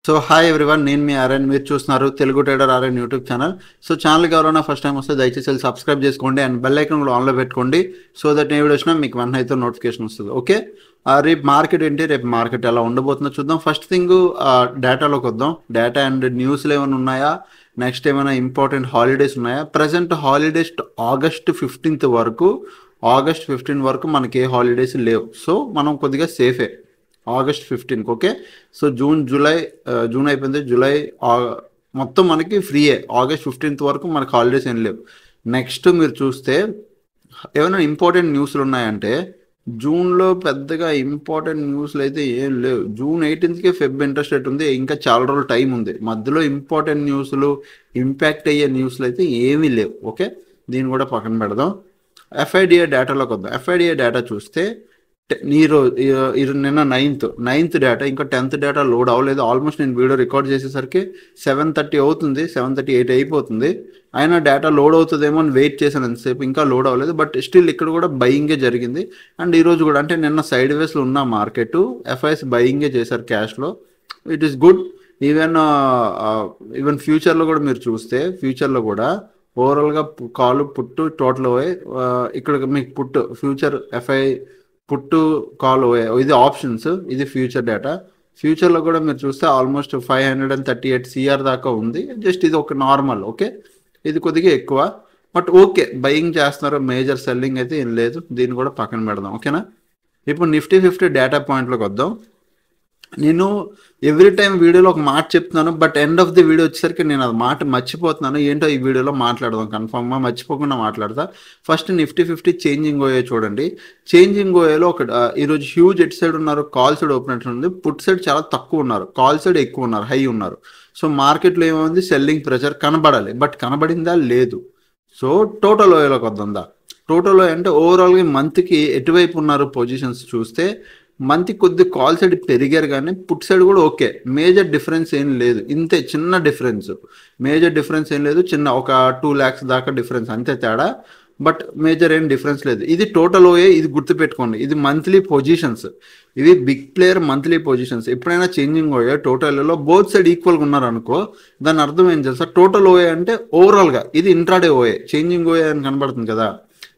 So hi everyone, నేను మీ RN. మీరు చూస్తున్నారు Telugu trader RN YouTube channel. So ఛానల్కి ఎవరైనా ఫస్ట్ టైం వస్తే దయచేసి సబ్స్క్రైబ్ చేసుకోండి అండ్ బెల్ ఐకాన్ కూడా ఆన్లో పెట్టుకోండి. సో దట్ నేను వీడియో వచ్చినా మీకు వెంటనే అయితే నోటిఫికేషన్ వస్తుంది. ఓకే, రేపు మార్కెట్ ఏంటి, రేపు మార్కెట్ ఎలా ఉండబోతుందో చూద్దాం. ఫస్ట్ థింగ్ డేటాలోకి వద్దాం. డేటా అండ్ న్యూస్లు ఏమైనా ఉన్నాయా, నెక్స్ట్ ఏమైనా ఇంపార్టెంట్ హాలిడేస్ ఉన్నాయా? ప్రజెంట్ హాలిడేస్ ఆగస్ట్ 15 వరకు, ఆగస్ట్ 15 వరకు మనకి ఏ హాలిడేస్ లేవు. సో మనం కొద్దిగా సేఫే ఆగస్ట్ 15కి. ఓకే, సో జూన్ అయిపోయింది, జూలై మొత్తం మనకి ఫ్రీయే. ఆగస్ట్ 15 వరకు మనకి హాలిడేస్ ఏం లేవు. నెక్స్ట్ మీరు చూస్తే ఏమైనా ఇంపార్టెంట్ న్యూస్లు ఉన్నాయంటే జూన్లో పెద్దగా ఇంపార్టెంట్ న్యూస్లు అయితే ఏం లేవు. జూన్ 18కే ఫెబ్ ఇంట్రెస్ట్ రేట్ ఉంది, ఇంకా చాలా రోజులు టైం ఉంది. మధ్యలో ఇంపార్టెంట్ న్యూస్లు, ఇంపాక్ట్ అయ్యే న్యూస్లు అయితే ఏమీ లేవు. ఓకే, దీన్ని కూడా పక్కన పెడదాం. ఎఫ్ఐడిఏ డేటాలోకి వద్దాం. ఎఫ్ఐడిఏ డేటా చూస్తే నిన్న నైన్త్ డేటా, ఇంకా 10th డేటా లోడ్ అవ్వలేదు. ఆల్మోస్ట్ నేను వీడియో రికార్డ్ చేసేసరికి 7:30 అవుతుంది, 7:38 అయిపోతుంది. అయినా డేటా లోడ్ అవుతుందేమో అని వెయిట్ చేశాను ఎంతసేపు, ఇంకా లోడ్ అవ్వలేదు. బట్ స్టిల్ ఇక్కడ కూడా బయింగే జరిగింది. అండ్ ఈరోజు కూడా, అంటే నిన్న సైడ్ వేస్లో ఉన్న మార్కెట్, ఎఫ్ఐఎస్ బయింగే చేశారు క్యాష్లో. It is good. ఈవెన్ ఫ్యూచర్లో కూడా మీరు చూస్తే, ఫ్యూచర్లో కూడా ఓవరాల్గా కాలు పుట్టు టోటల్ ఇక్కడ మీకు పుట్టు ఫ్యూచర్ ఎఫ్ఐ పుట్టు కాల్ ఇది ఆప్షన్స్, ఇది ఫ్యూచర్ డేటా. ఫ్యూచర్లో కూడా మీరు చూస్తే ఆల్మోస్ట్ 538 CR దాకా ఉంది. జస్ట్ ఇది ఒక నార్మల్. ఓకే, ఇది కొద్దిగా ఎక్కువ, బట్ ఓకే, బయింగ్ చేస్తున్నారు. మేజర్ సెల్లింగ్ అయితే ఏం లేదు. దీన్ని కూడా పక్కన పెడదాం. ఓకేనా, ఇప్పుడు నిఫ్టీ 50 డేటా పాయింట్లోకి వద్దాం. నేను ఎవ్రీ టైం వీడియోలో ఒక మాట చెప్తున్నాను, but end of the video వచ్చేసరికి నేను అది మాట మర్చిపోతున్నాను. ఏంటో ఈ వీడియోలో మాట్లాడదాం, కన్ఫామ్గా మర్చిపోకుండా మాట్లాడతా. ఫస్ట్ నిఫ్టీ 50 చేంజింగ్ ఓయే చూడండి. చేంజింగ్ ఓయేలో ఒక ఈరోజు హ్యూజ్ ఎట్ సైడ్ ఉన్నారు, కాల్ సైడ్ ఓపెన్ ఉంది. పుట్ సైడ్ చాలా తక్కువ ఉన్నారు, కాల్ సైడ్ ఎక్కువ ఉన్నారు, హై ఉన్నారు. సో మార్కెట్లో ఏమైంది, సెల్లింగ్ ప్రెషర్ కనబడాలి, బట్ కనబడిందా లేదు. సో టోటల్ ఓయేలోకి వద్దా. టోటల్ ఓయే అంటే ఓవరాల్గా మంత్కి ఎటువైపు ఉన్నారు పొజిషన్స్ చూస్తే, మంత్ కొద్ది కాల్ సైడ్ పెరిగారు, కానీ పుట్ సైడ్ కూడా ఓకే. మేజర్ డిఫరెన్స్ ఏం లేదు, ఇంతే చిన్న డిఫరెన్స్. మేజర్ డిఫరెన్స్ ఏం లేదు, చిన్న ఒక 2 lakhs దాకా డిఫరెన్స్, అంతే తేడా. బట్ మేజర్ ఏం డిఫరెన్స్ లేదు. ఇది టోటల్ ఓయే, ఇది గుర్తుపెట్టుకోండి. ఇది మంత్లీ పొజిషన్స్, ఇవి బిగ్ ప్లేయర్ మంత్లీ పొజిషన్స్. ఎప్పుడైనా చేంజింగ్ ఓయే టోటల్లో బోత్ సైడ్ ఈక్వల్గా ఉన్నారు అనుకో, దాని అర్థం ఏం తెలుసా, టోటల్ ఓయే అంటే ఓవరాల్గా. ఇది ఇంట్రాడే ఓయే, చేంజింగ్ ఓయే అని కనబడుతుంది కదా,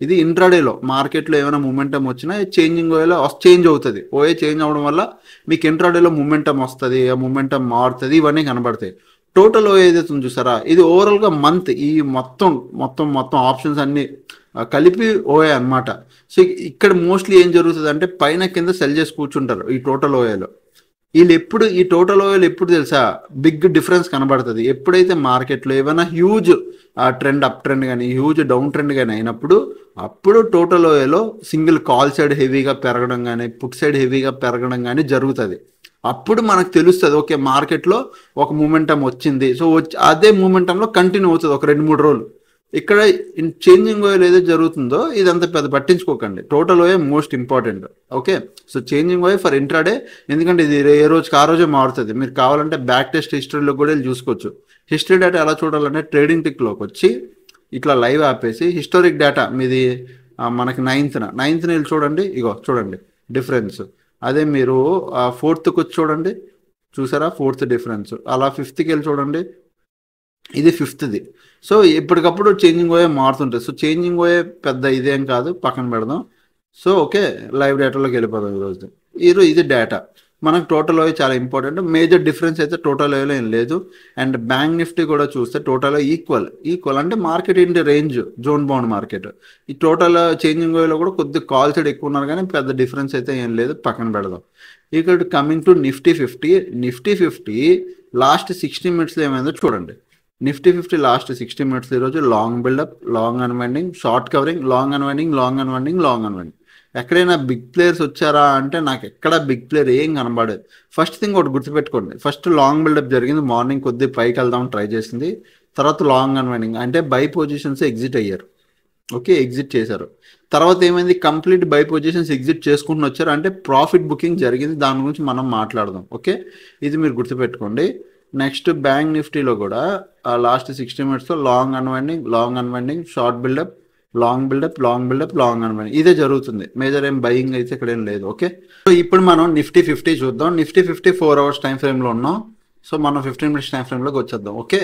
ఇది ఇంట్రాడేలో. మార్కెట్లో ఏమైనా మూమెంటం వచ్చినా చేంజింగ్ ఓయేలో చేంజ్ అవుతుంది. ఓయే చేంజ్ అవ్వడం వల్ల మీకు ఇంట్రాడేలో మూమెంటం వస్తుంది, ఆ మూమెంటం మారుతుంది, ఇవన్నీ కనబడతాయి. టోటల్ ఓయే ఏదైతే ఉంది చూసారా, ఇది ఓవరాల్గా మంత్, ఈ మొత్తం ఆప్షన్స్ అన్ని కలిపి ఓయే అనమాట. సో ఇక్కడ మోస్ట్లీ ఏం జరుగుతుంది అంటే పైన కింద సెల్ చేసి కూర్చుంటారు ఈ టోటల్ ఓయేలో. ఈ టోటల్ ఓయేలు ఎప్పుడు తెలుసా బిగ్ డిఫరెన్స్ కనబడుతుంది, ఎప్పుడైతే మార్కెట్లో ఏమైనా హ్యూజ్ ట్రెండ్ అప్ ట్రెండ్ కానీ హ్యూజ్ డౌన్ ట్రెండ్ కానీ అయినప్పుడు, అప్పుడు టోటల్ ఓయేలో సింగిల్ కాల్ సైడ్ హెవీగా పెరగడం కానీ పుట్ సైడ్ హెవీగా పెరగడం కానీ జరుగుతుంది. అప్పుడు మనకు తెలుస్తుంది ఓకే మార్కెట్లో ఒక మూమెంటం వచ్చింది. సో అదే మూమెంటంలో కంటిన్యూ అవుతుంది ఒక 2-3 రోజులు. ఇక్కడ చేంజింగ్ ఓయల్ ఏదైతే జరుగుతుందో ఇదంతా పెద్ద పట్టించుకోకండి. Total OI most important. Okay, so changing OI for intraday, ఎందుకంటే ఇది ఏ రోజుకి ఆ రోజే మారుతుంది. మీరు కావాలంటే బ్యాక్ టెస్ట్ హిస్టరీలో కూడా వెళ్ళి చూసుకోవచ్చు. హిస్టరీ డేటా ఎలా చూడాలంటే ట్రేడింగ్ టిక్లోకి వచ్చి ఇట్లా లైవ్ ఆపేసి హిస్టారిక్ డేటా మీది మనకి నైన్త్ వెళ్ళి చూడండి. ఇగో చూడండి డిఫరెన్స్. అదే మీరు 4th వచ్చి చూడండి, చూసారా 4th డిఫరెన్స్. అలా 5th వెళ్ళి చూడండి, ఇది 5th. సో ఎప్పటికప్పుడు చేంజింగ్ ఓయే మారుతుంటుంది. సో చేంజింగ్ ఓయే పెద్ద ఇదేం కాదు, పక్కన పెడదాం. సో ఓకే, లైవ్ డేటాలోకి వెళ్ళిపోదాం. ఈరోజు ఇది డేటా మనకు టోటల్ ఓయే చాలా ఇంపార్టెంట్. మేజర్ డిఫరెన్స్ అయితే టోటల్ ఓయేలో ఏం లేదు. అండ్ బ్యాంక్ నిఫ్టీ కూడా చూస్తే టోటల్ ఈక్వల్ అంటే మార్కెట్ ఇంటి రేంజ్ జోన్ బౌండ్ మార్కెట్. ఈ టోటల్ చేంజింగ్ ఓయేలో కూడా కొద్దిగా కాల్ సైడ్ ఎక్కువ ఉన్నారు, కానీ పెద్ద డిఫరెన్స్ అయితే ఏం లేదు, పక్కన పెడదాం. ఇక్కడ కమింగ్ టు నిఫ్టీ 50 లాస్ట్ 60 minutesలో ఏమైందో చూడండి. నిఫ్టీ 50 లాస్ట్ 60 minutes ఈరోజు long buildup, long unwinding, short covering, long unwinding. ఎక్కడైనా బిగ్ ప్లేయర్స్ వచ్చారా అంటే నాకు ఎక్కడ బిగ్ ప్లేయర్ ఏం కనబడేది. ఫస్ట్ థింగ్ ఒకటి గుర్తుపెట్టుకోండి, ఫస్ట్ లాంగ్ బిల్డప్ జరిగింది, మార్నింగ్ కొద్దిగా పైకి వెళ్దాం ట్రై చేసింది. తర్వాత లాంగ్ అన్వైండింగ్ అంటే బై పొజిషన్స్ ఎగ్జిట్ అయ్యారు. ఓకే, ఎగ్జిట్ చేశారు. తర్వాత ఏమైంది, కంప్లీట్ బై పొజిషన్స్ ఎగ్జిట్ చేసుకుంటూ వచ్చారు, అంటే ప్రాఫిట్ బుకింగ్ జరిగింది. దాని గురించి మనం మాట్లాడదాం. ఓకే, ఇది మీరు గుర్తుపెట్టుకోండి. నెక్స్ట్ బ్యాంక్ నిఫ్టీలో కూడా లాస్ట్ 60 minutesలో long unwinding, short buildup, long buildup, long unwinding, ఇదే జరుగుతుంది. మేజర్ ఏం బయింగ్ అయితే ఇక్కడ ఏం లేదు. ఓకే, సో ఇప్పుడు మనం నిఫ్టీ 50 చూద్దాం. నిఫ్టీ 50 4 hours టైం ఫ్రేమ్లో ఉన్నాం. సో మనం 15 మినిట్స్ టైం ఫ్రేమ్లోకి వచ్చేద్దాం. ఓకే,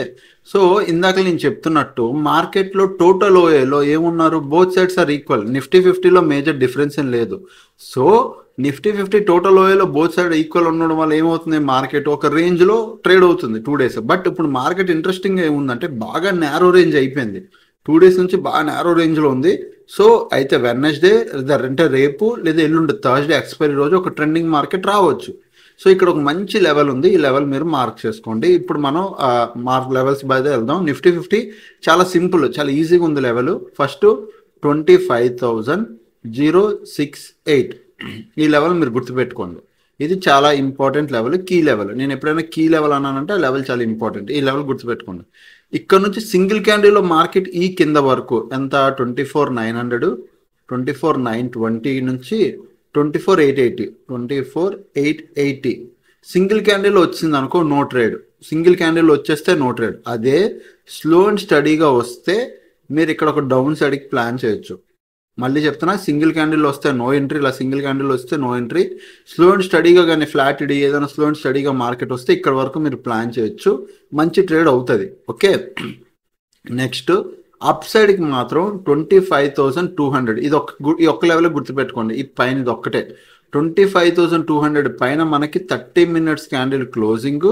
సో ఇందాక నేను చెప్తున్నట్టు మార్కెట్లో టోటల్ ఓఏలో ఏమున్నారు, both sides are equal. Nifty 50లో మేజర్ డిఫరెన్స్ ఏం లేదు. సో నిఫ్టీ 50 టోటల్ ఓఏలో బోత్ సైడ్ ఈక్వల్ ఉండడం వల్ల ఏమవుతుంది, మార్కెట్ ఒక రేంజ్లో ట్రేడ్ అవుతుంది 2 days. బట్ ఇప్పుడు మార్కెట్ ఇంట్రెస్టింగ్ ఏముందంటే బాగా నేరో రేంజ్ అయిపోయింది. 2 days నుంచి బాగా నేరో రేంజ్లో ఉంది. సో అయితే వెడ్నెస్డే అంటే రేపు లేదా ఎల్లుండి థర్స్డే ఎక్స్పైరీ రోజు ఒక ట్రెండింగ్ మార్కెట్ రావచ్చు. సో ఇక్కడ ఒక మంచి లెవెల్ ఉంది, ఈ లెవెల్ మీరు మార్క్ చేసుకోండి. ఇప్పుడు మనం మార్క్ లెవెల్స్ బై వెళ్దాం. నిఫ్టీ 50 చాలా సింపుల్, చాలా ఈజీగా ఉంది లెవెల్. ఫస్ట్ 25,068 ఈ లెవెల్ మీరు గుర్తుపెట్టుకోండి. ఇది చాలా ఇంపార్టెంట్ లెవెల్, కీ లెవెల్. నేను ఎప్పుడైనా కీ లెవెల్ అన్నానంటే ఆ లెవెల్ చాలా ఇంపార్టెంట్. ఈ లెవెల్ గుర్తుపెట్టుకోండి. ఇక్కడ నుంచి సింగిల్ క్యాండిల్లో మార్కెట్ ఈ కింద వరకు ఎంత, 24,900, 24,920 నుంచి 24,880, 24,880 సింగిల్ క్యాండిల్ వచ్చింది అనుకో నో ట్రేడ్. సింగిల్ క్యాండిల్ వచ్చేస్తే నో ట్రేడ్. అదే స్లో అండ్ స్టడీగా వస్తే మీరు ఇక్కడ ఒక డౌన్ సైడ్కి ప్లాన్ చేయొచ్చు. మళ్ళీ చెప్తున్నా, సింగిల్ క్యాండిల్ వస్తే నో ఎంట్రీ, ఇలా సింగిల్ క్యాండిల్ వస్తే నో ఎంట్రీ. స్లో అండ్ స్టడీగా కానీ ఫ్లాట్ డి ఏదైనా స్లో అండ్ స్టడీగా మార్కెట్ వస్తే ఇక్కడ వరకు మీరు ప్లాన్ చేయొచ్చు, మంచి ట్రేడ్ అవుతుంది. ఓకే, నెక్స్ట్ అప్ సైడ్కి మాత్రం 25,200 ఇది ఈ ఒక్క లెవెల్ గుర్తుపెట్టుకోండి. ఈ పైన ఇది ఒక్కటే 25,200 పైన మనకి 30 minutes క్యాండిల్ క్లోజింగ్,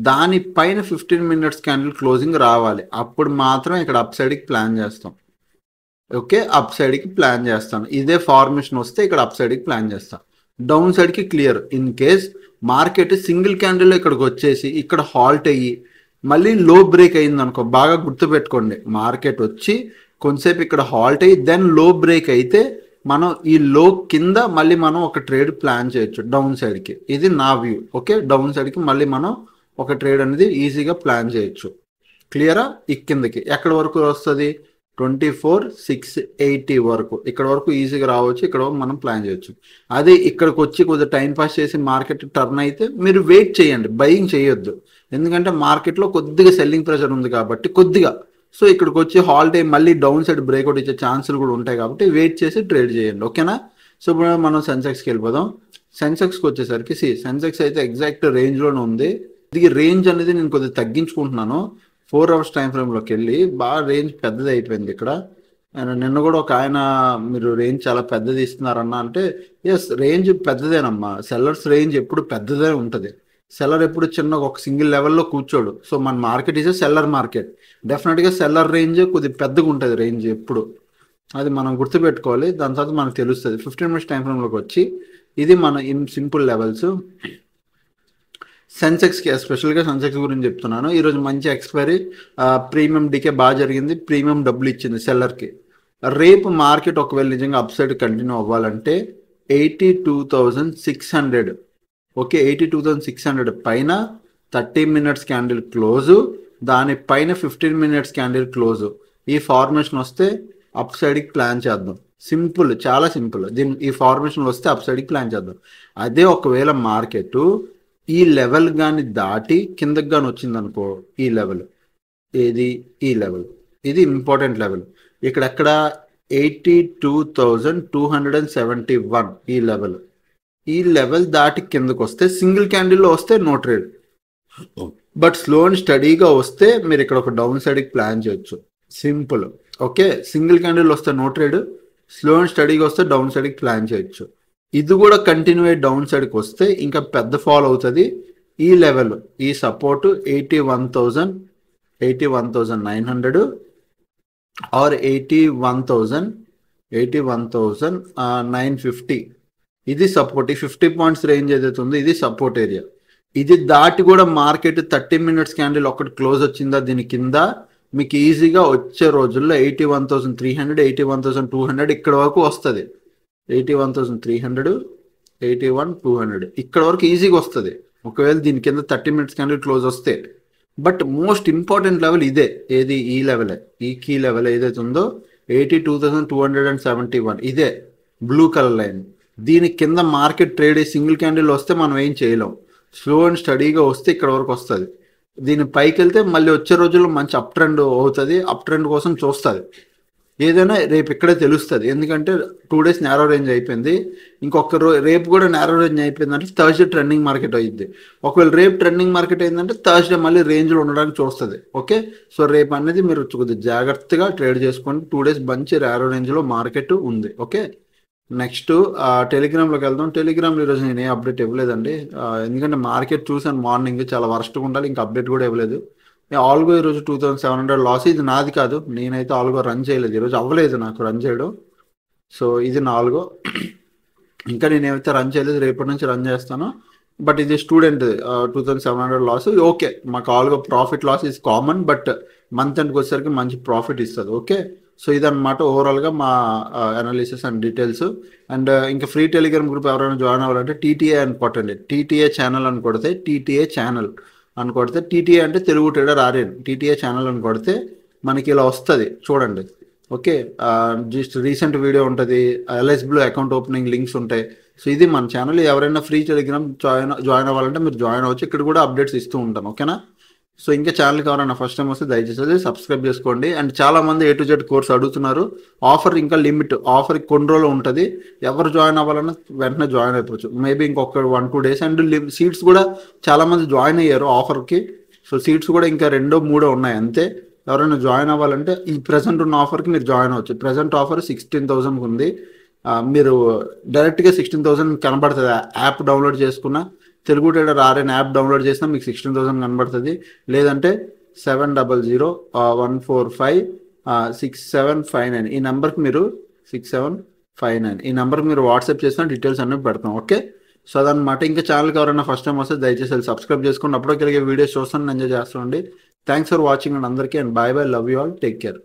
దానిపైన 15 minutes క్యాండిల్ క్లోజింగ్ రావాలి. అప్పుడు మాత్రం ఇక్కడ అప్ సైడ్కి ప్లాన్ చేస్తాం. ఓకే, అప్ సైడ్కి ప్లాన్ చేస్తాను. ఇదే ఫార్మేషన్ వస్తే ఇక్కడ అప్ సైడ్కి ప్లాన్ చేస్తాను. డౌన్ సైడ్కి clear. In case market single candle ఇక్కడికి వచ్చేసి ఇక్కడ హాల్ట్ అయ్యి మళ్ళీ లో బ్రేక్ అయింది అనుకో, బాగా గుర్తుపెట్టుకోండి, మార్కెట్ వచ్చి కొంతసేపు ఇక్కడ హాల్ట్ అయ్యి దెన్ లో బ్రేక్ అయితే మనం ఈ లో కింద మళ్ళీ మనం ఒక ట్రేడ్ ప్లాన్ చేయొచ్చు డౌన్ సైడ్కి. ఇది నా వ్యూ. ఓకే, డౌన్ సైడ్కి మళ్ళీ మనం ఒక ట్రేడ్ అనేది ఈజీగా ప్లాన్ చేయొచ్చు. క్లియరా? ఈ కిందకి ఎక్కడి వరకు వస్తుంది, 24,680 వరకు, ఇక్కడ వరకు ఈజీగా రావచ్చు. ఇక్కడ మనం ప్లాన్ చేయొచ్చు. అదే ఇక్కడికి వచ్చి కొద్దిగా టైం పాస్ చేసి మార్కెట్ టర్న్ అయితే మీరు వెయిట్ చేయండి, బయింగ్ చేయొద్దు. ఎందుకంటే మార్కెట్లో కొద్దిగా సెల్లింగ్ ప్రెషర్ ఉంది కాబట్టి కొద్దిగా. సో ఇక్కడికి వచ్చి హాలిడే మళ్ళీ డౌన్ సైడ్ బ్రేక్అవుట్ ఇచ్చే ఛాన్సులు కూడా ఉంటాయి కాబట్టి వెయిట్ చేసి ట్రేడ్ చేయండి. ఓకేనా? సో ఇప్పుడు మనం సెన్సెక్స్కి వెళ్ళిపోదాం. సెన్సెక్స్కి వచ్చేసరికి సెన్సెక్స్ అయితే ఎగ్జాక్ట్ రేంజ్లోనే ఉంది. ఇది రేంజ్ అనేది నేను కొద్దిగా తగ్గించుకుంటున్నాను. 4 hours టైం ఫ్రేమ్లోకి వెళ్ళి బాగా రేంజ్ పెద్దది అయిపోయింది ఇక్కడ. నిన్న కూడా ఒక ఆయన మీరు రేంజ్ చాలా పెద్దది ఇస్తున్నారన్న అంటే, ఎస్ రేంజ్ పెద్దదేనమ్మా. సెల్లర్స్ రేంజ్ ఎప్పుడు పెద్దదే ఉంటుంది. సెల్లర్ ఎప్పుడు చిన్న ఒక సింగిల్ లెవెల్లో కూర్చోడు. సో మన మార్కెట్ ఈజ్ సెల్లర్ మార్కెట్. డెఫినెట్గా సెల్లర్ రేంజ్ కొద్దిగా పెద్దగా ఉంటుంది రేంజ్ ఎప్పుడు. అది మనం గుర్తుపెట్టుకోవాలి. దాని తర్వాత మనకు తెలుస్తుంది. 15 minutes టైం ఫ్రేమ్లోకి వచ్చి ఇది మన సింపుల్ లెవెల్స్. సెన్సెక్స్కి ఎస్పెషల్గా సెన్సెక్స్ గురించి చెప్తున్నాను. ఈరోజు మంచి ఎక్స్పైరీ, ప్రీమియం డికే బాగా జరిగింది, ప్రీమియం డబ్బులు ఇచ్చింది సెల్లర్కి. రేపు మార్కెట్ ఒకవేళ నిజంగా అప్ సైడ్ కంటిన్యూ అవ్వాలంటే 82,600. ఓకే, 82,600 పైన 30 minutes క్యాండిల్ క్లోజు, దానిపైన 15 minutes క్యాండిల్ క్లోజు. ఈ ఫార్మేషన్ వస్తే అప్ సైడ్కి ప్లాన్ చేద్దాం. సింపుల్, చాలా సింపుల్. ఈ ఫార్మేషన్ వస్తే అప్ సైడ్కి ప్లాన్ చేద్దాం. అదే ఒకవేళ మార్కెట్ ఈ లెవెల్ కానీ దాటి కిందకి కానీ వచ్చింది అనుకో, ఈ లెవెల్ ఏది, ఈ లెవెల్ ఇది ఇంపార్టెంట్ లెవెల్. ఇక్కడెక్కడ 82,271 ఈ లెవెల్ దాటి కిందకు వస్తే సింగిల్ క్యాండిల్లో వస్తే no trade. But slow and స్టడీగా వస్తే మీరు ఇక్కడ ఒక డౌన్ సైడ్కి ప్లాన్ చేయొచ్చు. సింపుల్. ఓకే, సింగిల్ క్యాండిల్ వస్తే నో ట్రేడ్, స్లో అండ్ స్టడీగా వస్తే డౌన్ సైడ్కి ప్లాన్ చేయొచ్చు. ఇది కూడా కంటిన్యూ అయ్యి డౌన్ సైడ్కి వస్తే ఇంకా పెద్ద ఫాల్ అవుతుంది. ఈ లెవెల్, ఈ సపోర్ట్ 81,900 ఆర్ 81,950 ఇది సపోర్ట్. ఈ 50 points రేంజ్ ఏదైతే ఉందో ఇది సపోర్ట్ ఏరియా. ఇది దాటి కూడా మార్కెట్ 30 minutes క్యాండిల్ ఒకటి క్లోజ్ వచ్చిందా దీని కింద, మీకు ఈజీగా వచ్చే రోజుల్లో 81,300, 81,200 ఇక్కడ వరకు వస్తుంది. 81,300, 81,200 ఇక్కడ వరకు ఈజీగా వస్తుంది ఒకవేళ దీని కింద 30 minutes క్యాండిల్ క్లోజ్ వస్తే. బట్ మోస్ట్ ఇంపార్టెంట్ లెవెల్ ఇదే, ఏది, ఈ లెవెలే, ఈ కీ లెవెల్ ఏదైతే ఉందో 82,271 ఇదే బ్లూ కలర్ లైన్. దీని కింద మార్కెట్ ట్రేడ్ సింగిల్ క్యాండిల్ వస్తే మనం ఏం చేయలేం. స్లో అండ్ స్టడీగా వస్తే ఇక్కడ వరకు వస్తుంది. దీని పైకి వెళ్తే మళ్ళీ వచ్చే రోజుల్లో మంచి అప్ ట్రెండ్ అవుతుంది. అప్ ట్రెండ్ కోసం చూస్తుంది. ఏదైనా రేపు ఇక్కడే తెలుస్తుంది. ఎందుకంటే 2 days నేరో రేంజ్ అయిపోయింది. ఇంకొక రేపు కూడా నేరో రేంజ్ అయిపోయిందంటే థర్స్డే ట్రెండింగ్ మార్కెట్ అయ్యింది. ఒకవేళ రేపు ట్రెండింగ్ మార్కెట్ అయిందంటే థర్స్డే మళ్ళీ రేంజ్లో ఉండడానికి చూస్తుంది. ఓకే, సో రేపు అనేది మీరు కొద్దిగా జాగ్రత్తగా ట్రేడ్ చేసుకోండి. 2 days మంచి నేరో రేంజ్లో మార్కెట్ ఉంది. ఓకే, నెక్స్ట్ టెలిగ్రామ్లోకి వెళ్దాం. టెలిగ్రామ్లో ఈరోజు నేను ఏ అప్డేట్ ఇవ్వలేదండి, ఎందుకంటే మార్కెట్ చూసాను మార్నింగ్ చాలా వర్స్ట్గా ఉండాలి, ఇంకా అప్డేట్ కూడా ఇవ్వలేదు. ఆల్గో ఈరోజు 2700 లాస్. ఇది నాది కాదు, నేనైతే ఆల్గో రన్ చేయలేదు ఈరోజు, అవ్వలేదు నాకు రన్ చేయడం. సో ఇది నా ఆల్గో, ఇంకా నేనేమైతే రన్ చేయలేదు, రేపటి నుంచి రన్ చేస్తాను. బట్ ఇది స్టూడెంట్ 2700 లాస్. ఓకే, మాకు algo profit loss is common, but month ఎండ్కి వచ్చేసరికి మంచి ప్రాఫిట్ ఇస్తుంది. ఓకే, సో ఇదన్నమాట ఓవరాల్గా మా అనాలిసిస్ అండ్ డీటెయిల్స్. అండ్ ఇంకా ఫ్రీ టెలిగ్రామ్ గ్రూప్ ఎవరైనా జాయిన్ అవ్వాలంటే టీటీఏ అని కొట్టండి. టీటీఏ ఛానల్ అని కొడితే, టీటీఏ ఛానల్ అని కొడితే, టీటీఏ అంటే Telugu trader Aryan, TTA channel అని కొడితే మనకి ఇలా వస్తుంది చూడండి. ఓకే, జస్ట్ రీసెంట్ వీడియో ఉంటుంది, ఎల్ఎస్బ్లో అకౌంట్ ఓపెనింగ్ లింక్స్ ఉంటాయి. సో ఇది మన ఛానల్. ఎవరైనా ఫ్రీ టెలిగ్రామ్ జాయిన్ అవ్వాలంటే మీరు జాయిన్ అవ్వచ్చు, ఇక్కడ కూడా అప్డేట్స్ ఇస్తూ ఉంటాను. ఓకేనా, సో ఇంకా ఛానల్కి ఎవరైనా ఫస్ట్ టైం వస్తే దయచేసి సబ్స్క్రైబ్ చేసుకోండి. అండ్ చాలామంది A to Z కోర్స్ అడుగుతున్నారు. ఆఫర్ ఇంకా లిమిట్, ఆఫర్ కొన్ని రోజులు ఉంటుంది. ఎవరు జాయిన్ అవ్వాలన్నా వెంటనే జాయిన్ అయిపోవచ్చు, మేబీ ఇంకొక 1-2 days. అండ్ సీట్స్ కూడా చాలామంది జాయిన్ అయ్యారు ఆఫర్కి. సో సీట్స్ కూడా ఇంకా 2-3 ఉన్నాయి అంతే. ఎవరైనా జాయిన్ అవ్వాలంటే ఈ ప్రజెంట్ ఉన్న ఆఫర్కి మీరు జాయిన్ అవ్వచ్చు. ప్రజెంట్ ఆఫర్ 16,000 ఉంది. మీరు డైరెక్ట్గా 16,000 కనబడుతుంది. యాప్ డౌన్లోడ్ చేసుకున్న Telugu trader RN app download చేసినా మీకు 16,000 కనబడుతుంది. లేదంటే 7001456759 ఈ నెంబర్కి మీరు 6759 ఈ నెంబర్కి మీరు వాట్సాప్ చేసిన డీటెయిల్స్ అన్నీ పెడతాం. ఓకే, సో అదనమాట. ఇంకా ఛానల్కి ఎవరైనా ఫస్ట్ టైం వస్తే దయచేసి సబ్స్క్రైబ్ చేసుకోండి. అప్పుడో కలిగే వీడియోస్ చూస్తాను, ఎంజాయ్ చేస్తానండి. థ్యాంక్స్ ఫర్ వాచింగ్ అండ్ అందరికీ. And bye bye, love you all, take care.